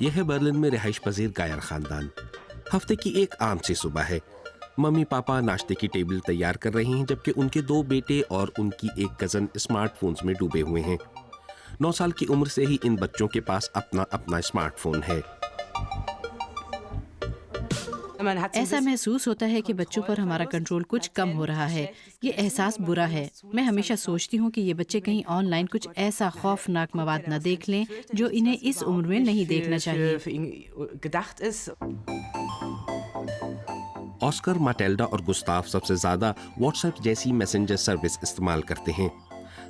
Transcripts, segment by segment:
यह है बर्लिन में रिहाइश पजीर गायर खानदान। हफ्ते की एक आम सी सुबह है। मम्मी पापा नाश्ते की टेबल तैयार कर रही हैं, जबकि उनके 2 बेटे और उनकी एक कजन स्मार्टफोन्स में डूबे हुए हैं। 9 साल की उम्र से ही इन बच्चों के पास अपना अपना स्मार्टफोन है। ऐसा महसूस होता है कि बच्चों पर हमारा कंट्रोल कुछ कम हो रहा है। ये एहसास बुरा है। मैं हमेशा सोचती हूँ कि ये बच्चे कहीं ऑनलाइन कुछ ऐसा खौफनाक मवाद न देख लें जो इन्हें इस उम्र में नहीं देखना चाहिए। ऑस्कर, माटेल्डा और गुस्ताव सबसे ज्यादा व्हाट्सएप जैसी मैसेंजर सर्विस इस्तेमाल करते हैं।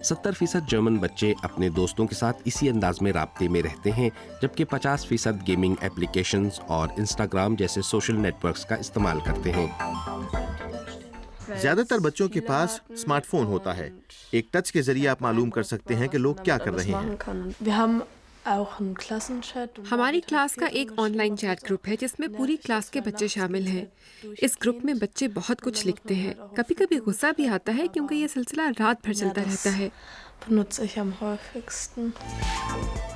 70% जर्मन बच्चे अपने दोस्तों के साथ इसी अंदाज में राब्ते में रहते हैं, जबकि 50% गेमिंग एप्लीकेशंस और इंस्टाग्राम जैसे सोशल नेटवर्क्स का इस्तेमाल करते हैं। ज्यादातर बच्चों के पास स्मार्टफोन होता है। एक टच के जरिए आप मालूम कर सकते हैं कि लोग क्या कर रहे हैं। हमारी क्लास का एक ऑनलाइन चैट ग्रुप है जिसमें पूरी क्लास के बच्चे शामिल हैं। इस ग्रुप में बच्चे बहुत कुछ लिखते हैं। कभी कभी गुस्सा भी आता है क्योंकि ये सिलसिला रात भर चलता रहता है।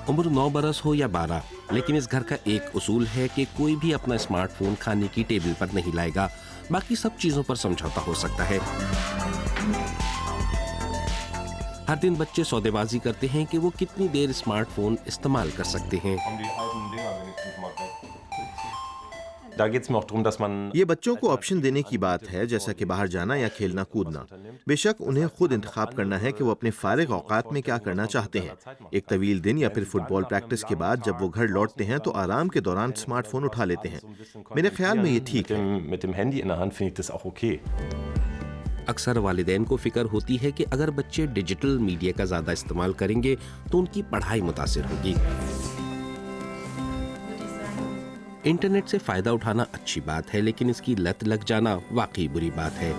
उम्र 9 बरस हो या 12, लेकिन इस घर का एक उसूल है कि कोई भी अपना स्मार्टफोन खाने की टेबल पर नहीं लाएगा। बाकी सब चीजों पर समझौता हो सकता है। हर दिन बच्चे सौदेबाजी करते हैं कि वो कितनी देर स्मार्टफोन इस्तेमाल कर सकते हैं। ये बच्चों को ऑप्शन देने की बात है, जैसा कि बाहर जाना या खेलना कूदना। बेशक उन्हें खुद इंतखाब करना है कि वो अपने फारिग औकात में क्या करना चाहते हैं। एक तवील दिन या फिर फुटबॉल प्रैक्टिस के बाद जब वो घर लौटते हैं तो आराम के दौरान स्मार्टफोन उठा लेते हैं। मेरे ख्याल में ये ठीक है। अक्सर वालिदैन को फिक्र होती है कि अगर बच्चे डिजिटल मीडिया का ज्यादा इस्तेमाल करेंगे तो उनकी पढ़ाई मुतासिर होगी। इंटरनेट से फायदा उठाना अच्छी बात है, लेकिन इसकी लत लग जाना वाकई बुरी बात है।